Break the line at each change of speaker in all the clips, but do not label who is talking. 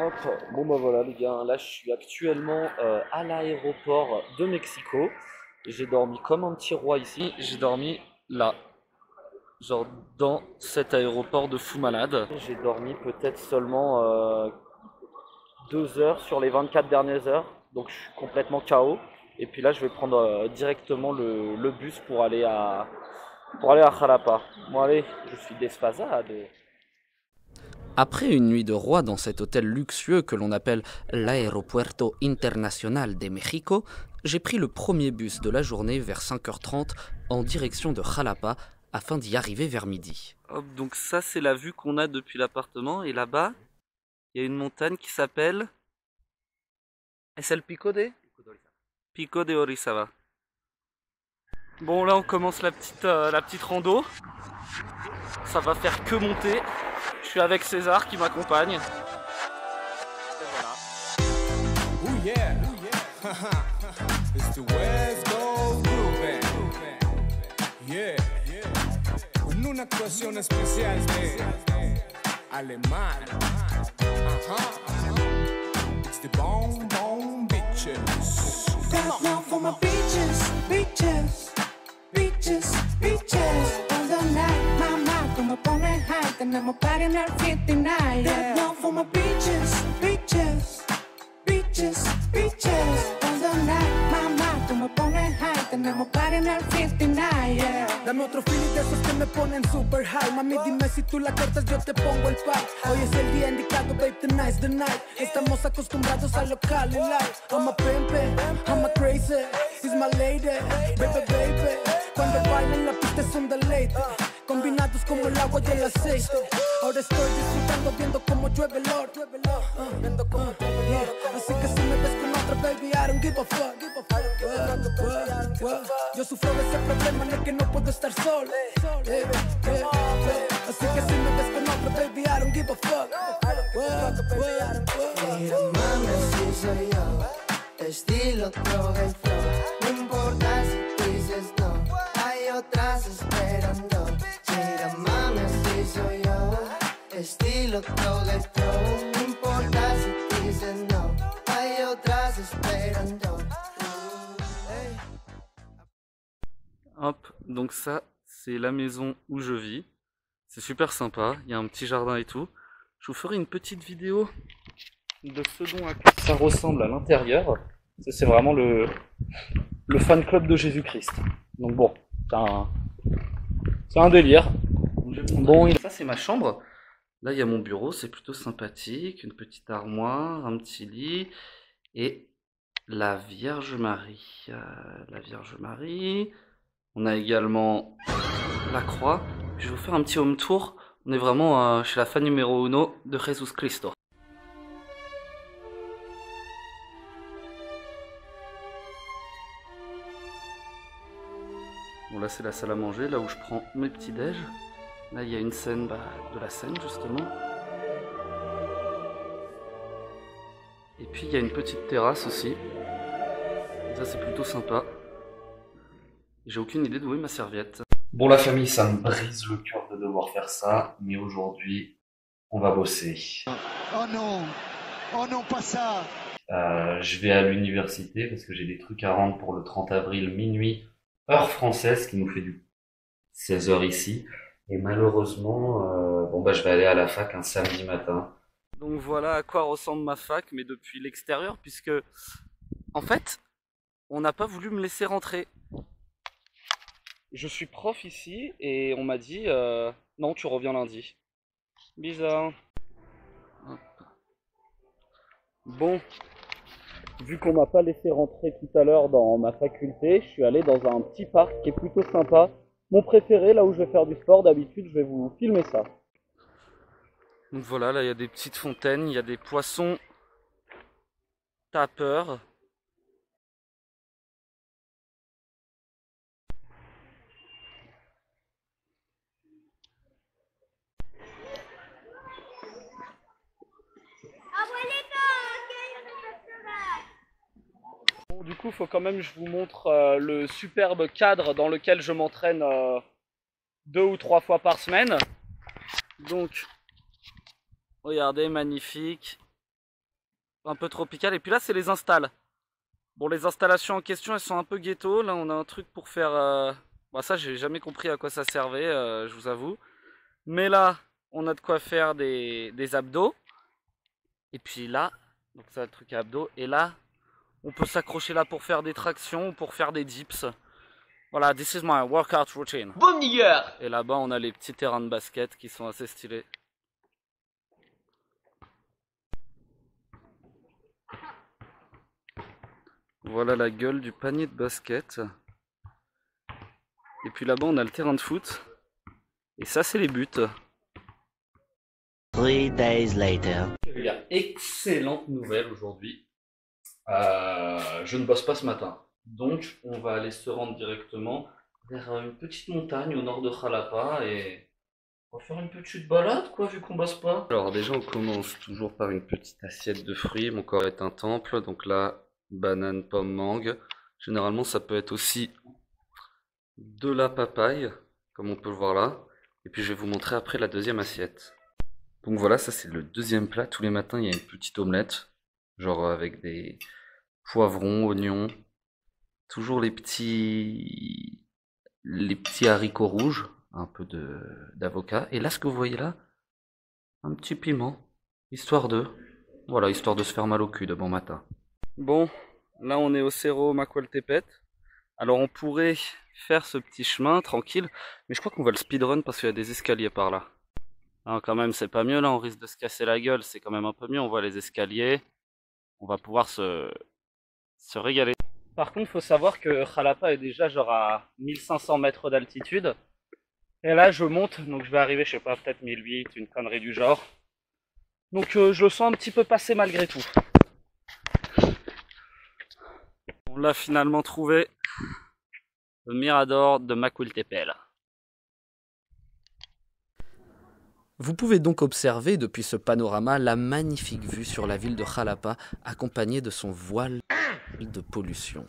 Hop, bon bah voilà les gars, là je suis actuellement à l'aéroport de Mexico. J'ai dormi comme un petit roi ici, j'ai dormi là, genre dans cet aéroport de fou malade. J'ai dormi peut-être seulement 2 heures sur les 24 dernières heures, donc je suis complètement KO. Et puis là je vais prendre directement le bus pour aller à Jalapa. Bon allez, je suis desphasade.
Après une nuit de roi dans cet hôtel luxueux que l'on appelle l'Aeropuerto Internacional de México, j'ai pris le premier bus de la journée vers 5h30 en direction de Jalapa afin d'y arriver vers midi.
Hop, donc ça c'est la vue qu'on a depuis l'appartement et là-bas il y a une montagne qui s'appelle... Est-ce el Pico de? Pico de Orizaba. Bon là on commence la petite rando. Ça va faire que monter. Je suis avec César qui m'accompagne. Et voilà.
Ooh yeah, ooh yeah. It's the West Coast Groove. Yeah, con una actuación especial de Alemán. It's the Bone Bone Bitches.
Got love for my beaches, beaches, beaches, beaches. All the night, mama, como pone high, tenemos party en el 59. Got love for my beaches, beaches, beaches, beaches. All the night, mama, como pone high, tenemos party en el 59. Yeah.
Dame otro feeling de esos que me ponen super high. Mami, dime si tú la cortas, yo te pongo el pack. Hoy es el día indicado, babe, tonight's the night. Estamos acostumbrados a lo Cali life. I'm a pimpin', I'm a crazy, it's my lady, baby, baby. Cuando bailan la pista es un deleite, combinados como el agua y el aceite. Ahora estoy disfrutando viendo cómo llueve el oro, viendo cómo llueve el oro. Así que si me ves con otra, baby, I don't give a fuck. Yo sufro de ese problema en el que no puedo estar solo. Así que si me ves con otra, baby, I don't give a fuck.
Mira mami, si soy yo, estilo, droga y flow. No importa si dices no, hay otras esperando. Mira mami, si soy yo, estilo, droga y flow. No importa si dices no, hay otras esperando.
Hop, donc ça c'est la maison où je vis. C'est super sympa, il y a un petit jardin et tout. Je vous ferai une petite vidéo de ce dont à quoi ça ressemble à l'intérieur. C'est vraiment le fan club de Jésus-Christ. Donc bon, c'est un délire. Bon, ça c'est ma chambre. Là il y a mon bureau, c'est plutôt sympathique. Une petite armoire, un petit lit et la Vierge Marie. La Vierge Marie. On a également la croix. Je vais vous faire un petit home tour. On est vraiment chez la fan numéro 1 de Jesus Cristo. Bon là c'est la salle à manger, là où je prends mes petits déj. Là il y a une scène de la Seine justement. Et puis il y a une petite terrasse aussi. Et ça c'est plutôt sympa. J'ai aucune idée d'où est ma serviette. Bon la famille, ça me brise le cœur de devoir faire ça, mais aujourd'hui, on va bosser.
Oh non, pas ça.
Je vais à l'université parce que j'ai des trucs à rendre pour le 30 avril minuit, heure française, qui nous fait du 16h ici. Et malheureusement, je vais aller à la fac un samedi matin. Donc voilà à quoi ressemble ma fac, mais depuis l'extérieur, puisque en fait, on n'a pas voulu me laisser rentrer. Je suis prof ici et on m'a dit non, tu reviens lundi. Bizarre. Hop. Bon, vu qu'on m'a pas laissé rentrer tout à l'heure dans ma faculté, je suis allé dans un petit parc qui est plutôt sympa. Mon préféré, là où je vais faire du sport, d'habitude je vais vous filmer ça. Donc voilà, là il y a des petites fontaines, il y a des poissons tapeurs. Bon, du coup, il faut quand même que je vous montre le superbe cadre dans lequel je m'entraîne 2 ou 3 fois par semaine. Donc, regardez, magnifique. un peu tropical. Et puis là, c'est les installs. Bon, les installations en question, elles sont un peu ghetto. Là, on a un truc pour faire... Bon, ça, j'ai jamais compris à quoi ça servait, je vous avoue. Mais là, on a de quoi faire des abdos. Et puis là, donc ça, le truc à abdos. Et là, on peut s'accrocher là pour faire des tractions ou pour faire des dips. Voilà, this is my workout routine.
Boum nigger.
Et là-bas, on a les petits terrains de basket qui sont assez stylés. Voilà la gueule du panier de basket. Et puis là-bas, on a le terrain de foot. Et ça, c'est les buts.
3 days later.
Il y a excellente nouvelle aujourd'hui. Je ne bosse pas ce matin. Donc, on va aller se rendre directement vers une petite montagne au nord de Jalapa et on va faire une petite balade, quoi, vu qu'on bosse pas. Alors, déjà, on commence toujours par une petite assiette de fruits. Mon corps est un temple. Donc là, banane, pomme, mangue. Généralement, ça peut être aussi de la papaye, comme on peut le voir là. Et puis, je vais vous montrer après la deuxième assiette. Donc voilà, ça c'est le deuxième plat. Tous les matins, il y a une petite omelette, genre avec des poivrons, oignons, toujours les petits haricots rouges, un peu d'avocat. Et là, ce que vous voyez là, un petit piment, histoire de se faire mal au cul de bon matin. Bon, là on est au Cerro Macualtepec. Alors on pourrait faire ce petit chemin tranquille, mais je crois qu'on va le speedrun parce qu'il y a des escaliers par là. Non, quand même, c'est pas mieux là, on risque de se casser la gueule, c'est quand même un peu mieux, on voit les escaliers, on va pouvoir se régaler. Par contre, faut savoir que Jalapa est déjà genre à 1500 mètres d'altitude, et là je monte, donc je vais arriver, je sais pas, peut-être 1008, une connerie du genre. Donc je le sens un petit peu passé malgré tout. On l'a finalement trouvé, le Mirador de Macuiltepec.
Vous pouvez donc observer depuis ce panorama la magnifique vue sur la ville de Jalapa accompagnée de son voile de pollution.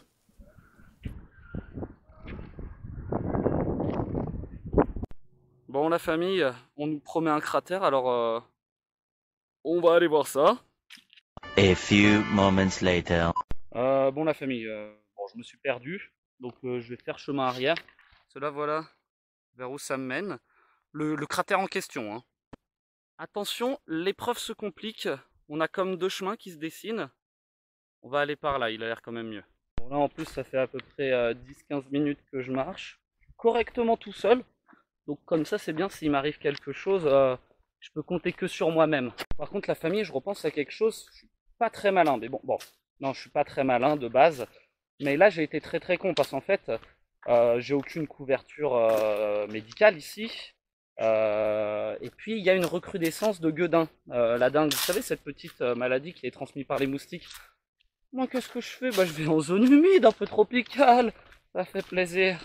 Bon la famille, on nous promet un cratère, alors on va aller voir ça.
A few moments later.
Bon la famille, bon, je me suis perdu, donc je vais faire chemin arrière. Cela voilà vers où ça me mène. Le cratère en question, hein. Attention, l'épreuve se complique. On a comme deux chemins qui se dessinent. On va aller par là, il a l'air quand même mieux. Bon, là en plus ça fait à peu près 10-15 minutes que je marche. Correctement tout seul. Donc comme ça c'est bien, s'il m'arrive quelque chose, je peux compter que sur moi-même. Par contre la famille, je repense à quelque chose. Je suis pas très malin, mais bon, non je suis pas très malin de base. Mais là j'ai été très con parce qu'en fait, j'ai aucune couverture médicale ici. Et puis il y a une recrudescence de gueudin, la dengue, vous savez cette petite maladie qui est transmise par les moustiques. Moi qu'est-ce que je fais? Bah je vais en zone humide, un peu tropicale, ça fait plaisir.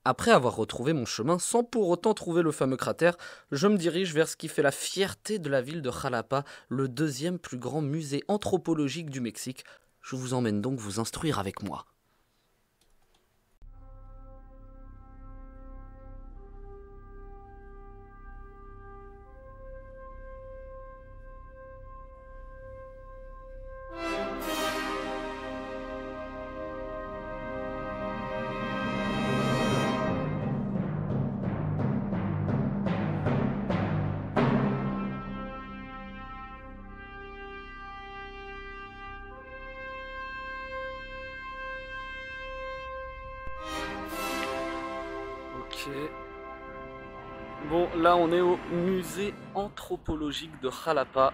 Après avoir retrouvé mon chemin sans pour autant trouver le fameux cratère, je me dirige vers ce qui fait la fierté de la ville de Jalapa, le deuxième plus grand musée anthropologique du Mexique. Je vous emmène donc vous instruire avec moi.
Ok. Bon, là on est au musée anthropologique de Jalapa,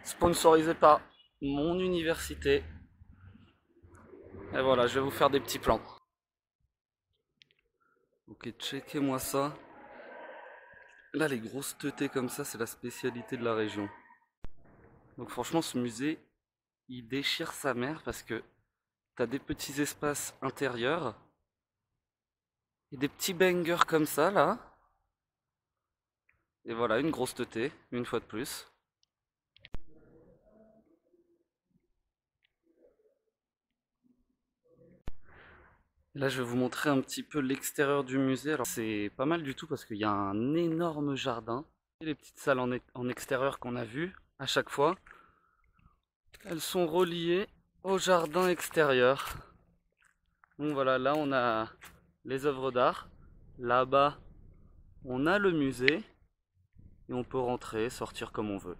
sponsorisé par mon université. Et voilà, je vais vous faire des petits plans. Ok, checkez-moi ça. Là, les grosses teutées comme ça, c'est la spécialité de la région. Donc franchement, ce musée, il déchire sa mère parce que t'as des petits espaces intérieurs et des petits bangers comme ça, là. Et voilà, une grosse teutée, une fois de plus. Là, je vais vous montrer un petit peu l'extérieur du musée. Alors, c'est pas mal du tout parce qu'il y a un énorme jardin. Et les petites salles en extérieur qu'on a vues à chaque fois. Elles sont reliées au jardin extérieur. Donc voilà, là on a les œuvres d'art. Là-bas, on a le musée. Et on peut rentrer, sortir comme on veut.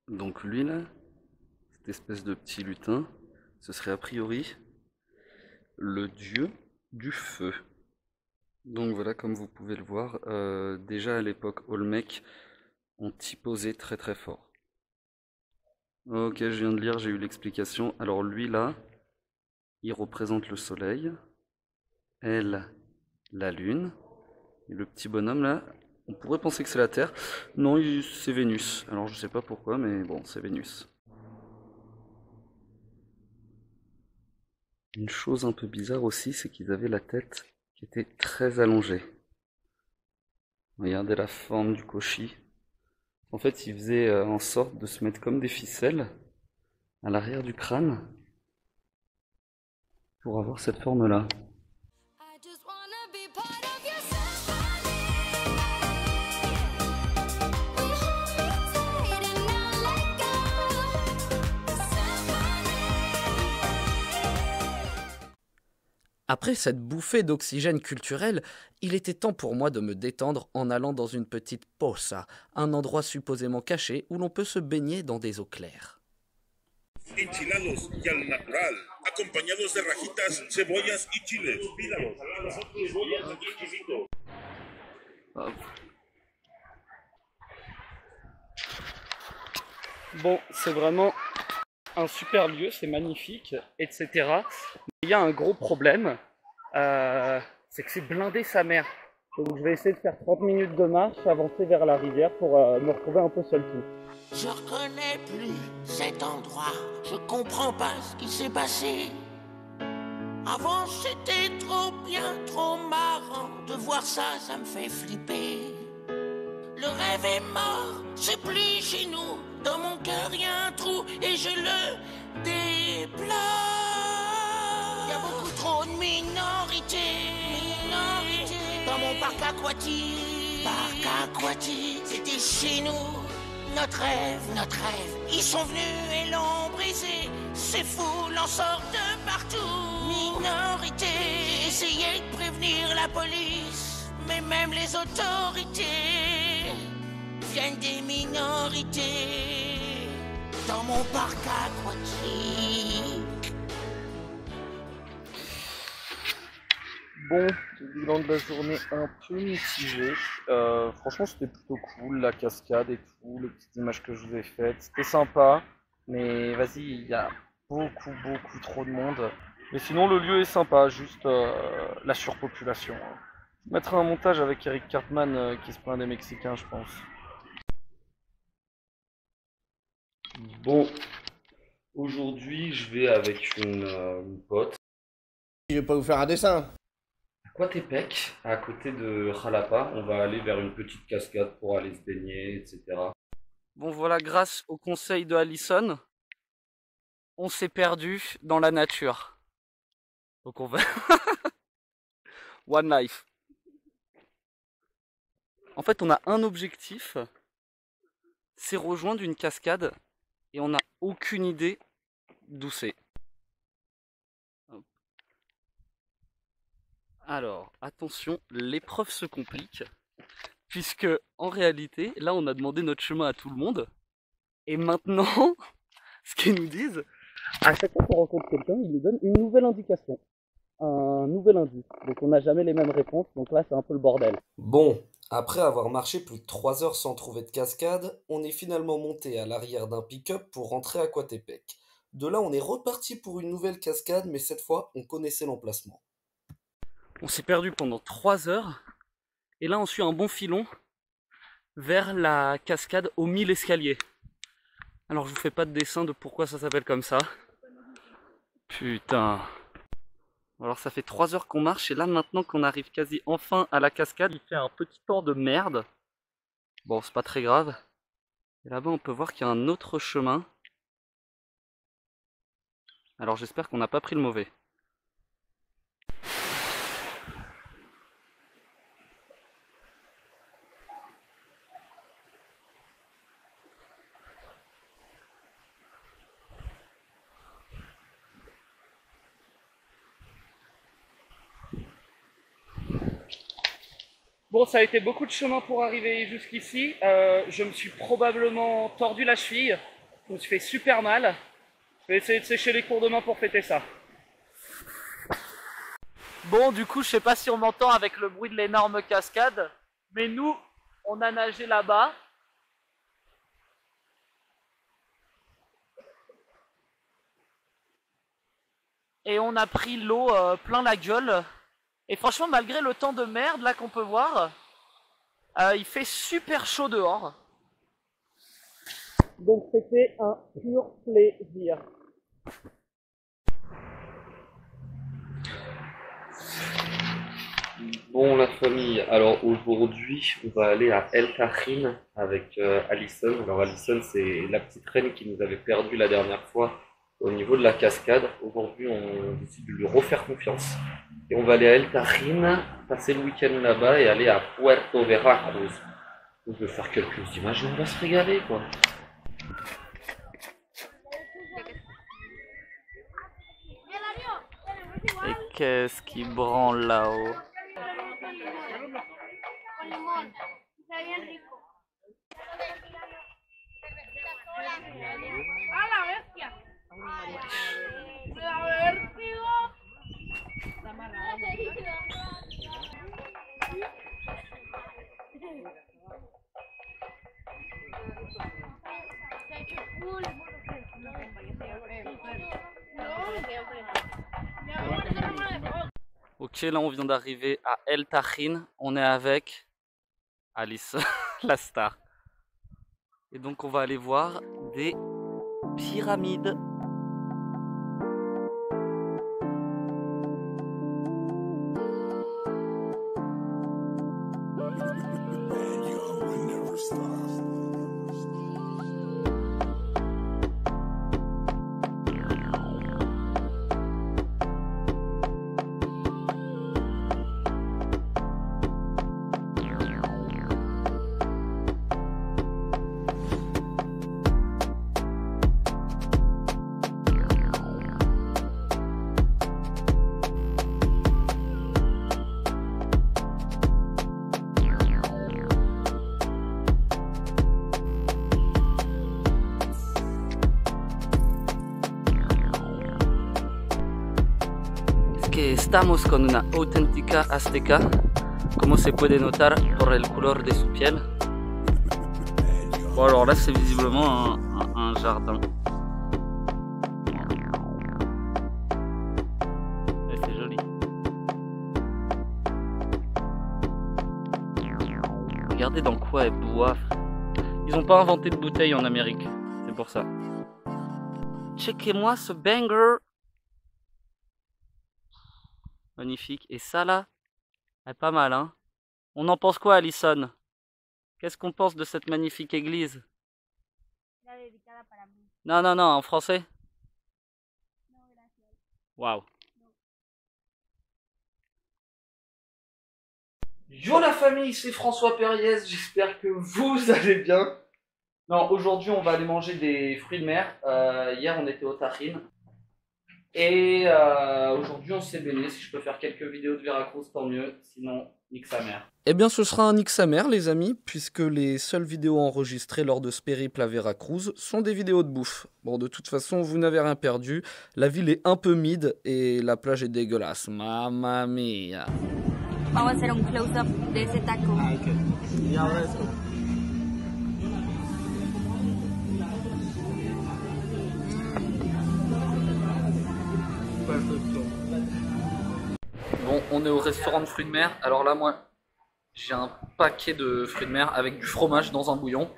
Donc lui là, cette espèce de petit lutin, ce serait a priori le dieu du feu. Donc voilà, comme vous pouvez le voir, déjà à l'époque Olmec, on typosait très très fort. Ok, je viens de lire, j'ai eu l'explication. Alors lui là, il représente le soleil, elle, la lune, et le petit bonhomme là, on pourrait penser que c'est la Terre. Non, c'est Vénus. Alors je sais pas pourquoi, mais bon, c'est Vénus. Une chose un peu bizarre aussi, c'est qu'ils avaient la tête qui était très allongée. Regardez la forme du koshi. En fait, ils faisaient en sorte de se mettre comme des ficelles à l'arrière du crâne pour avoir cette forme-là.
Après cette bouffée d'oxygène culturel, il était temps pour moi de me détendre en allant dans une petite poça, un endroit supposément caché où l'on peut se baigner dans des eaux claires.
Enchilados y al natural, acompañados de rajitas, cebollas y chiles. Pídalos.
Bon, c'est vraiment un super lieu, c'est magnifique, etc. Il y a un gros problème, c'est que c'est blindé sa mère. Donc je vais essayer de faire 30 minutes de marche, avancer vers la rivière pour me retrouver un peu seul tout.
Je reconnais plus cet endroit, je comprends pas ce qui s'est passé. Avant c'était trop bien, trop marrant, de voir ça, ça me fait flipper. Le rêve est mort, c'est plus chez nous, dans mon cœur y a un trou et je le déplore. Y a beaucoup trop de minorités, dans mon parc aquatique. C'était chez nous. Notre rêve, ils sont venus et l'ont brisé. C'est fou, l'on sort de partout. Minorité, j'ai essayé de prévenir la police, mais même les autorités viennent des minorités dans mon parc aquatique.
Bon, bilan de la journée un peu mitigé. Franchement, c'était plutôt cool, la cascade et tout, les petites images que je vous ai faites. C'était sympa, mais vas-y, il y a beaucoup trop de monde. Mais sinon, le lieu est sympa, juste la surpopulation. Je mettrai un montage avec Eric Cartman qui se plaint des Mexicains, je pense. Bon, aujourd'hui, je vais avec une pote.
Je vais pas vous faire un dessin.
Coatepec, à côté de Jalapa, on va aller vers une petite cascade pour aller se baigner, etc. Bon voilà, grâce au conseil de Allison, on s'est perdu dans la nature. Donc on va... One life. En fait, on a un objectif, c'est rejoindre une cascade, et on n'a aucune idée d'où c'est. Alors, attention, l'épreuve se complique, puisque en réalité, là on a demandé notre chemin à tout le monde, et maintenant, ce qu'ils nous disent, à chaque fois qu'on rencontre quelqu'un, ils nous donnent une nouvelle indication, un nouvel indice, donc on n'a jamais les mêmes réponses, donc là c'est un peu le bordel.
Bon, après avoir marché plus de 3 heures sans trouver de cascade, on est finalement monté à l'arrière d'un pick-up pour rentrer à Coatepec. De là, on est reparti pour une nouvelle cascade, mais cette fois, on connaissait l'emplacement.
On s'est perdu pendant 3 heures, et là on suit un bon filon vers la cascade aux 1000 escaliers. Alors je vous fais pas de dessin de pourquoi ça s'appelle comme ça. Putain. Alors ça fait 3 heures qu'on marche, et là maintenant qu'on arrive quasi enfin à la cascade, il fait un petit temps de merde. Bon, c'est pas très grave. Et là-bas on peut voir qu'il y a un autre chemin. Alors j'espère qu'on n'a pas pris le mauvais. Bon, ça a été beaucoup de chemin pour arriver jusqu'ici. Je me suis probablement tordu la cheville. Je me suis fait super mal. Je vais essayer de sécher les cours demain pour fêter ça. Bon, du coup, je sais pas si on m'entend avec le bruit de l'énorme cascade, mais nous, on a nagé là-bas. Et on a pris l'eau plein la gueule. Et franchement, malgré le temps de merde là qu'on peut voir, il fait super chaud dehors. Donc c'était un pur plaisir. Bon la famille, alors aujourd'hui on va aller à El Tajín avec Alison. Alors Alison c'est la petite reine qui nous avait perdu la dernière fois au niveau de la cascade. Aujourd'hui on décide de lui refaire confiance. Et on va aller à El Tajín, passer le week-end là-bas et aller à Puerto Veracruz. Donc je vais faire quelques images et on va se régaler quoi. Et qu'est-ce qui branle là-haut? Ok, là on vient d'arriver à El Tajín, on est avec Alice, la star. Et donc on va aller voir des pyramides. Estamos con una auténtica azteca, como se puede notar por el color de su piel. Bon alors là c'est visiblement un jardin. Et c'est joli. Regardez dans quoi elle boit. Ils n'ont pas inventé de bouteille en Amérique, c'est pour ça. Checkez-moi ce banger. Magnifique. Et ça là, pas mal hein. On en pense quoi Alison? Qu'est-ce qu'on pense de cette magnifique église? Non, non, non, en français? Waouh. Yo la famille, c'est François Périez, j'espère que vous allez bien. Non, aujourd'hui on va aller manger des fruits de mer. Hier on était au Tajín. Et aujourd'hui on s'est baigné. Si je peux faire quelques vidéos de Veracruz, tant mieux. Sinon, nique sa mère.
Eh bien ce sera un nique sa mère les amis, puisque les seules vidéos enregistrées lors de ce périple à Veracruz sont des vidéos de bouffe. Bon de toute façon vous n'avez rien perdu, la ville est un peu mid et la plage est dégueulasse. Mamma mia.
Vamos a hacer un close-up de ese taco.
Ok. Y ahora esto.
Bon, on est au restaurant de fruits de mer. Alors là, moi, j'ai un paquet de fruits de mer avec du fromage dans un bouillon.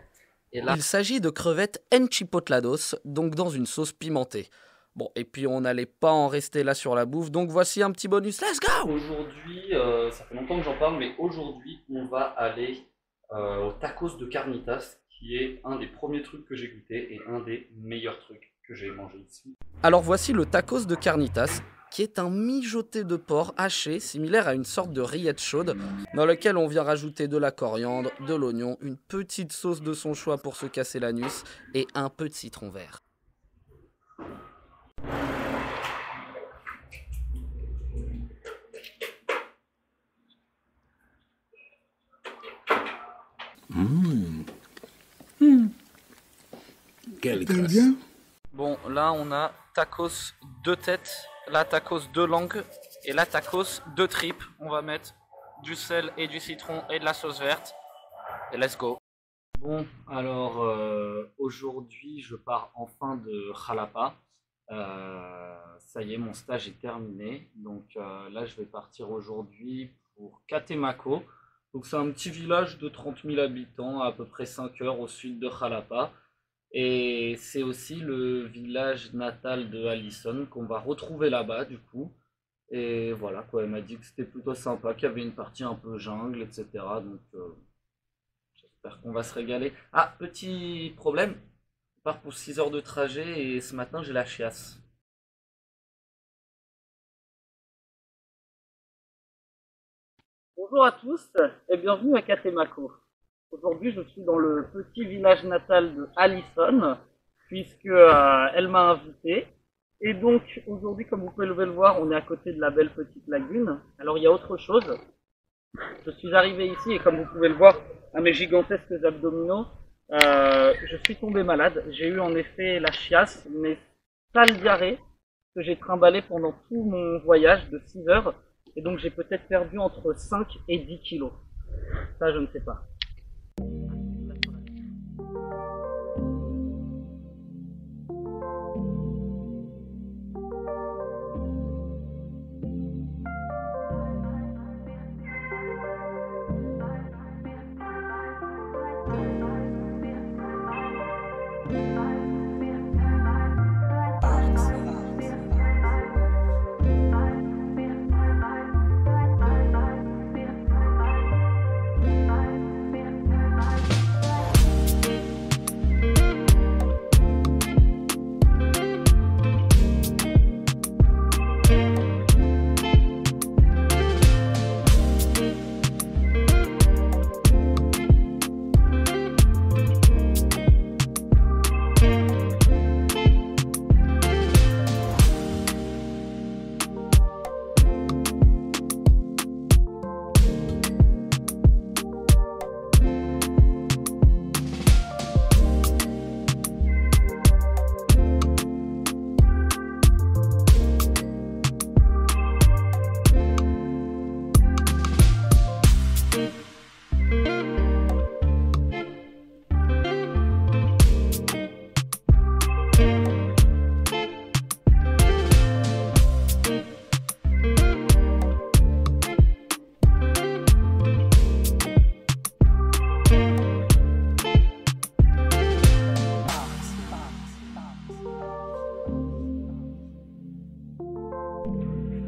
Et là,
il s'agit de crevettes enchipotlados, donc dans une sauce pimentée. Bon, et puis on n'allait pas en rester là sur la bouffe, donc voici un petit bonus. Let's go!
Aujourd'hui, ça fait longtemps que j'en parle, mais aujourd'hui, on va aller au tacos de Carnitas, qui est un des premiers trucs que j'ai goûté et un des meilleurs trucs que j'ai mangé ici.
Alors voici le tacos de Carnitas, qui est un mijoté de porc haché, similaire à une sorte de rillette chaude, dans lequel on vient rajouter de la coriandre, de l'oignon, une petite sauce de son choix pour se casser l'anus, et un peu de citron vert.
Quelle grâce.
Bon, là on a tacos 2 têtes, là tacos 2 langues et là tacos 2 tripes. On va mettre du sel et du citron et de la sauce verte. Et let's go. Bon, alors aujourd'hui je pars enfin de Jalapa. Ça y est, mon stage est terminé. Donc là je vais partir aujourd'hui pour Catemaco. Donc c'est un petit village de 30 000 habitants, à peu près 5 heures au sud de Jalapa. Et c'est aussi le village natal de Alison qu'on va retrouver là-bas du coup. Et voilà quoi, elle m'a dit que c'était plutôt sympa, qu'il y avait une partie un peu jungle, etc. Donc j'espère qu'on va se régaler. Ah, petit problème, on part pour 6 heures de trajet et ce matin j'ai la chiasse. Bonjour à tous et bienvenue à Catemaco. Aujourd'hui, je suis dans le petit village natal de Alison, puisque elle m'a invité. Et donc, aujourd'hui, comme vous pouvez le voir, on est à côté de la belle petite lagune. Alors, il y a autre chose. Je suis arrivé ici et comme vous pouvez le voir, à mes gigantesques abdominaux, je suis tombé malade. J'ai eu en effet la chiasse, mais sale diarrhée, que j'ai trimballé pendant tout mon voyage de 6 heures. Et donc, j'ai peut-être perdu entre 5 et 10 kilos. Ça, je ne sais pas.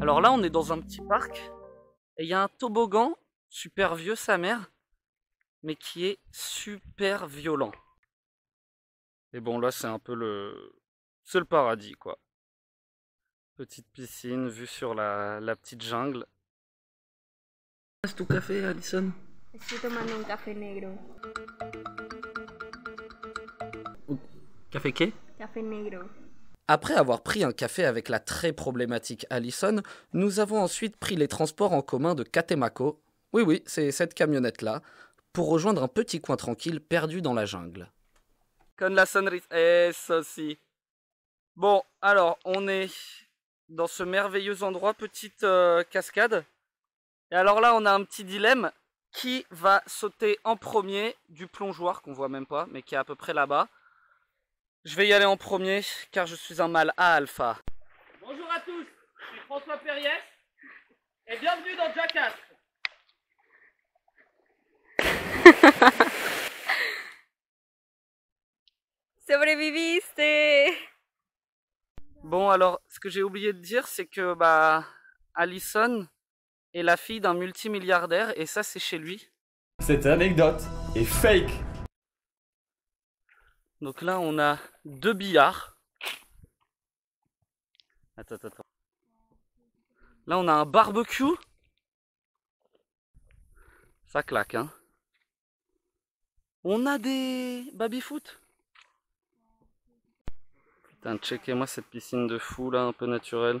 Alors là, on est dans un petit parc et il y a un toboggan super vieux, sa mère, mais qui est super violent. Et bon, là, c'est un peu c'est le paradis, quoi. Petite piscine, vue sur la petite jungle. C'est ton café, Alison?
Estoy tomando un café negro.
Café qué?
Café negro.
Après avoir pris un café avec la très problématique Alison, nous avons ensuite pris les transports en commun de Catemaco, oui, c'est cette camionnette-là, pour rejoindre un petit coin tranquille perdu dans la jungle. Con la sonrisa, eso aussi. Bon, alors, on est dans ce merveilleux endroit, petite cascade. Et alors là, on a un petit dilemme. Qui va sauter en premier du plongeoir, qu'on voit même pas, mais qui est à peu près là-bas? Je vais y aller en premier, car je suis un mâle A alpha. Bonjour à tous, je suis François Perriès, et bienvenue dans Jackass.
Sobreviviste!
Bon, alors, ce que j'ai oublié de dire, c'est que, Alison est la fille d'un multimilliardaire, et ça, c'est chez lui.
Cette anecdote est fake.
Donc là, on a 2 billards. Attends. Là, on a un barbecue. Ça claque, hein. On a des baby-foot. Putain, checkez-moi cette piscine de fou, là, un peu naturelle.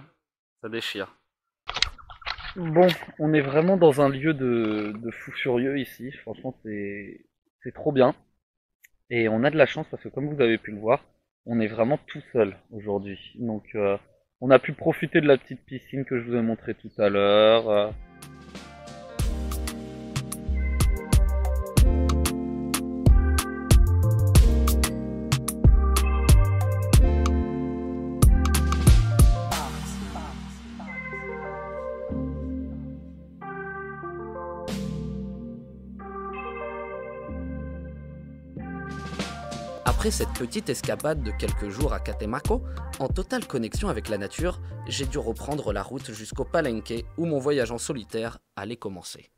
Ça déchire. Bon, on est vraiment dans un lieu de fou furieux ici. Franchement, c'est
c'est trop bien. Et on a de la chance parce que comme vous avez pu le voir, on est vraiment tout seul aujourd'hui. Donc on a pu profiter de la petite piscine que je vous ai montré tout à l'heure.
Après cette petite escapade de quelques jours à Catemaco, en totale connexion avec la nature, j'ai dû reprendre la route jusqu'au Palenque où mon voyage en solitaire allait commencer.